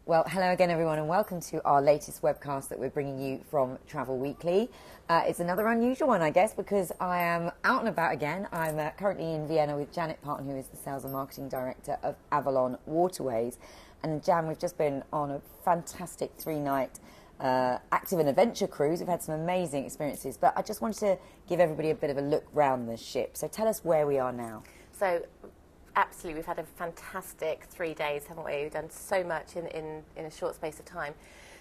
Well, hello again, everyone, and welcome to our latest webcast that we're bringing you from Travel Weekly. It's another unusual one, I guess, because I am out and about again. I'm currently in Vienna with Janet Parton, who is the Sales and Marketing Director of Avalon Waterways. And Jan, we've just been on a fantastic 3-night active and adventure cruise. We've had some amazing experiences, but I just wanted to give everybody a bit of a look round the ship. So tell us where we are now. So, absolutely, we've had a fantastic 3 days, haven't we? We've done so much in a short space of time.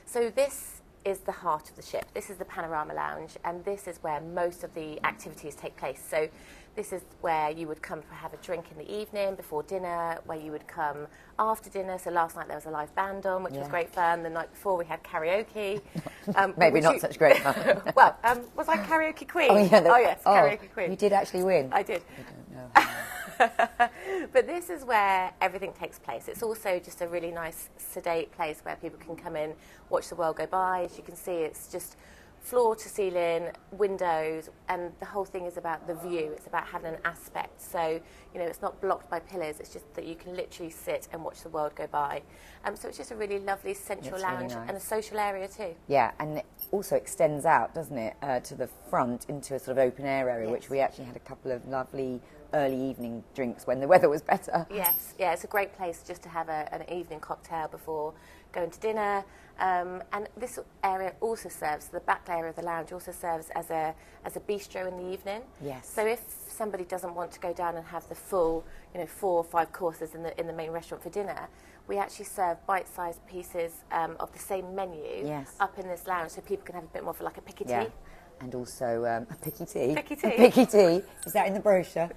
So this is the heart of the ship. This is the Panorama Lounge, and this is where most of the activities take place. So this is where you would come to have a drink in the evening, before dinner, where you would come after dinner. So last night there was a live band on, which was great fun. The night before we had karaoke. Maybe not such great fun. Well, was I karaoke queen? Oh, yeah, yes, karaoke queen. You did actually win. I did. I don't know. But this is where everything takes place. It's also just a really nice, sedate place where people can come in, watch the world go by. As you can see, it's just floor to ceiling, windows, and the whole thing is about the view. It's about having an aspect. So, you know, it's not blocked by pillars. It's just that you can literally sit and watch the world go by. So it's just a really lovely central lounge, really nice. And a social area too. Yeah, and it also extends out, doesn't it, to the front into a sort of open air area, which we actually had a couple of lovely early evening drinks when the weather was better. Yes, yeah, it's a great place just to have an evening cocktail before going to dinner. And this area also serves, the back area of the lounge also serves as a bistro in the evening. Yes. So if somebody doesn't want to go down and have the full, 4 or 5 courses in the main restaurant for dinner, we actually serve bite-sized pieces of the same menu up in this lounge, so people can have a bit more of like a picky tea. And also a picky tea. Picky tea. A picky tea. Is that in the brochure?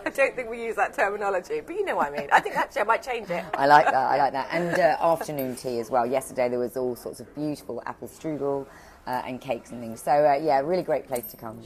I don't think we use that terminology, but you know what I mean. I think actually I might change it. I like that. And afternoon tea as well. Yesterday there was all sorts of beautiful apple strudel and cakes and things. So yeah, really great place to come.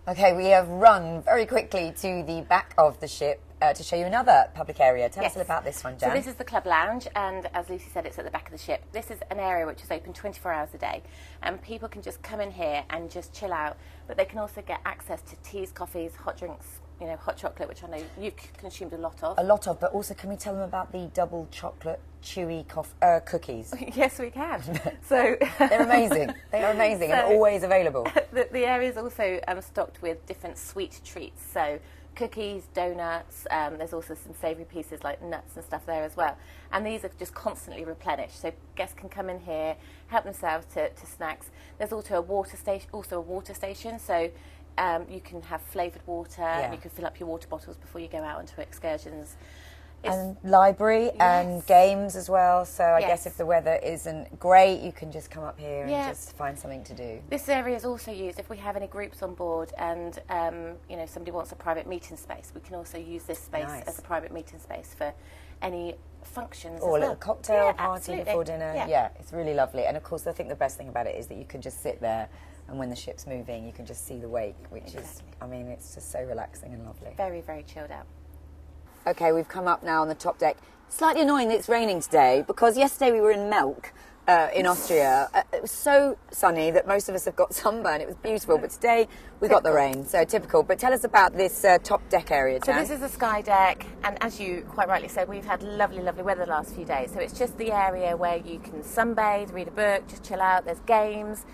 Okay, we have run very quickly to the back of the ship to show you another public area. Tell us about this one, Jan. So this is the Club Lounge, and as Lucy said, it's at the back of the ship. This is an area which is open 24 hours a day, and people can just come in here and just chill out, but they can also get access to teas, coffees, hot drinks, hot chocolate, which I know you've consumed a lot of. A lot of, but also can we tell them about the double chocolate chewy cookies? Yes, we can. So they're amazing. They are amazing and always available. The area is also stocked with different sweet treats. So cookies, donuts. There's also some savoury pieces like nuts and stuff there as well. And these are just constantly replenished. So guests can come in here, help themselves to snacks. There's also a water station. So you can have flavoured water, and you can fill up your water bottles before you go out onto excursions. And library and games as well. So I guess if the weather isn't great, you can just come up here and just find something to do. This area is also used if we have any groups on board and somebody wants a private meeting space. We can also use this space as a private meeting space for any functions. Or a little cocktail party before dinner. Yeah, it's really lovely. And of course, I think the best thing about it is that you can just sit there. And when the ship's moving, you can just see the wake, which is, it's just so relaxing and lovely. Very, very chilled out. Okay, we've come up now on the top deck. Slightly annoying that it's raining today, because yesterday we were in Melk in Austria. It was so sunny that most of us have got sunburn. It was beautiful, but today we got the rain, so typical. But tell us about this top deck area, Jan. So this is the sky deck, and as you quite rightly said, we've had lovely, lovely weather the last few days. So it's just the area where you can sunbathe, read a book, just chill out. There's games.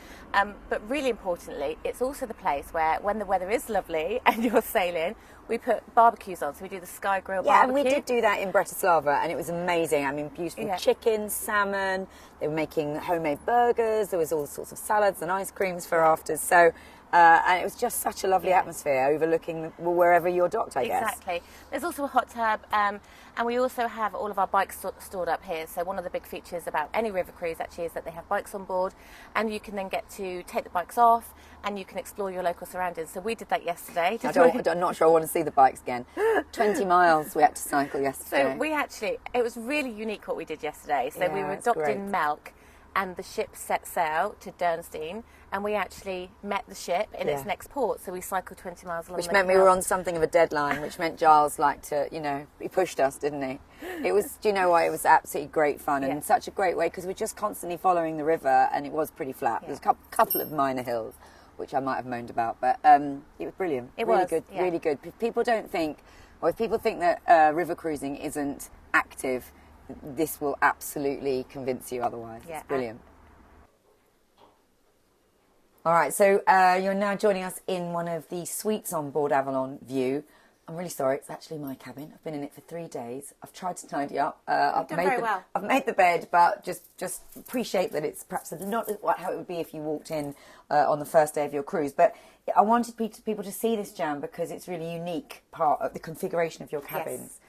But really importantly, it's also the place where, when the weather is lovely and you're sailing, we put barbecues on. So we do the Sky Grill barbecue. Yeah, and we did do that in Bratislava, and it was amazing. Beautiful chicken, salmon. They were making homemade burgers. There was all sorts of salads and ice creams for afters. So, and it was just such a lovely atmosphere, overlooking wherever you're docked, I guess. Exactly. There's also a hot tub, and we also have all of our bikes stored up here. So one of the big features about any river cruise actually is that they have bikes on board, and you can then get to take the bikes off, and you can explore your local surroundings. So we did that yesterday. I'm not sure I want to see the bikes again. 20 miles we had to cycle yesterday. So it was really unique what we did yesterday. So we were docked in Melk, and the ship set sail to Durnstein, and we actually met the ship in its next port, so we cycled 20 miles along Which meant we were on something of a deadline, which meant Giles liked to, he pushed us, didn't he? It was, do you know what, it was absolutely great fun and such a great way, because we're just constantly following the river, and it was pretty flat. There's a couple of minor hills, which I might have moaned about, but it was brilliant. It really was good, really good. People don't think, or if people think that river cruising isn't active, this will absolutely convince you otherwise. It's brilliant. All right, so you're now joining us in one of the suites on board Avalon View. I'm really sorry, it's actually my cabin. I've been in it for 3 days. I've tried to tidy up. I've made the bed, but just appreciate that it's perhaps not how it would be if you walked in on the first day of your cruise. But I wanted people to see this, Jan, because it's really unique part of the configuration of your cabins. Yes.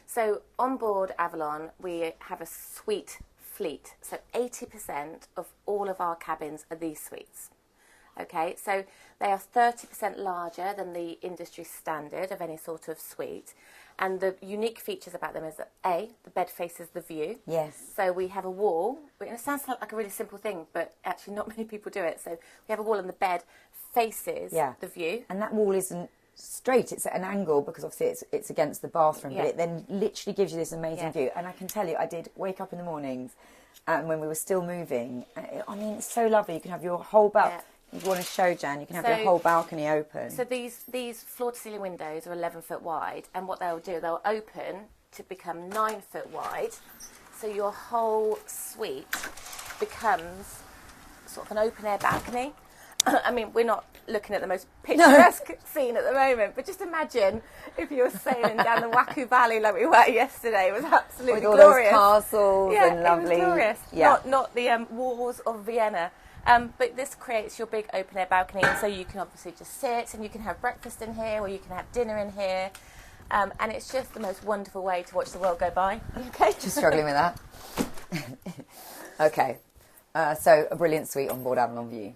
So on board Avalon, we have a suite fleet. So 80% of all of our cabins are these suites. Okay, so they are 30% larger than the industry standard of any sort of suite. And the unique features about them is that, A, the bed faces the view. Yes. So we have a wall. It sounds like a really simple thing, but actually not many people do it. So we have a wall and the bed faces the view. And that wall isn't straight, it's at an angle, because obviously it's against the bathroom, but it then literally gives you this amazing view. And I can tell you, I did wake up in the mornings and when we were still moving. I mean, it's so lovely. You can have your whole If you want to show, Jan, you can have your whole balcony open. So these floor-to-ceiling windows are 11 foot wide, and what they'll do, they'll open to become 9 foot wide, so your whole suite becomes sort of an open-air balcony. I mean, we're not looking at the most picturesque scene at the moment, but just imagine if you were sailing down the Waku Valley like we were yesterday. It was absolutely glorious. With all those castles and lovely... it was glorious. Yeah. Not the walls of Vienna. But this creates your big open-air balcony, and so you can obviously just sit, and you can have breakfast in here, or you can have dinner in here, and it's just the most wonderful way to watch the world go by. Okay, just struggling with that. Okay, so a brilliant suite on board Avalon View.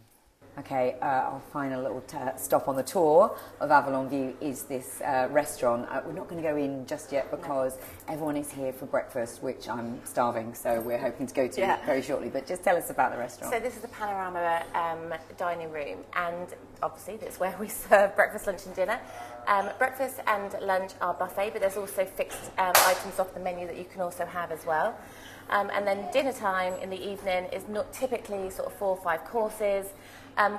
Okay, our final little stop on the tour of Avalon View is this restaurant. We're not going to go in just yet because everyone is here for breakfast, which I'm starving, so we're hoping to go to very shortly. But just tell us about the restaurant. So this is the Panorama dining room, and obviously that's where we serve breakfast, lunch and dinner. Breakfast and lunch are buffet, but there's also fixed items off the menu that you can also have as well. And then dinner time in the evening is not typically sort of 4 or 5 courses.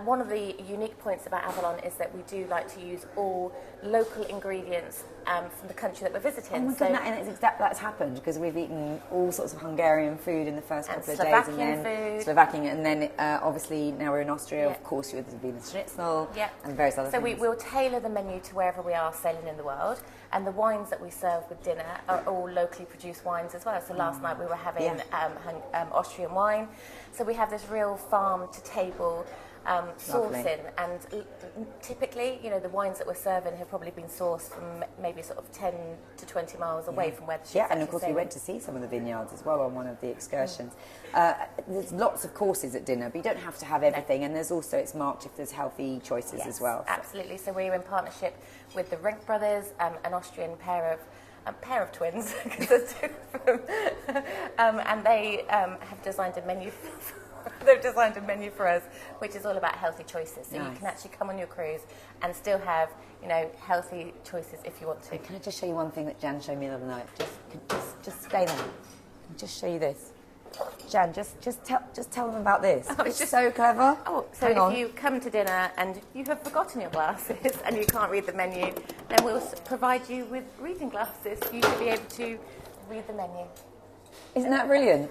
One of the unique points about Avalon is that we do like to use all local ingredients from the country that we're visiting. Oh my God, and that's happened because we've eaten all sorts of Hungarian food in the first couple of days, and then Slovakian, and then obviously now we're in Austria. Of course, you're the Wiener Schnitzel and various other things. So we'll tailor the menu to wherever we are sailing in the world, and the wines that we serve with dinner are all locally produced wines as well. So last night we were having Austrian wine. So we have this real farm to table sourcing, and typically, the wines that we're serving have probably been sourced from maybe sort of 10 to 20 miles away from where the ship's and of course we went to see some of the vineyards as well on one of the excursions. There's lots of courses at dinner, but you don't have to have everything, and there's also, it's marked if there's healthy choices as well. Absolutely. So we're in partnership with the Rink brothers, an Austrian pair of twins, because there's 2 of them, and they have designed a menu. They've designed a menu for us, which is all about healthy choices. So you can actually come on your cruise and still have, healthy choices if you want to. Can I just show you one thing that Jan showed me the other night? Just stay there. I'll just show you this. Jan, just tell them about this. Oh, it's just so clever. Oh, so if you come to dinner and you have forgotten your glasses and you can't read the menu, then we'll provide you with reading glasses for you to be able to read the menu. Isn't that brilliant?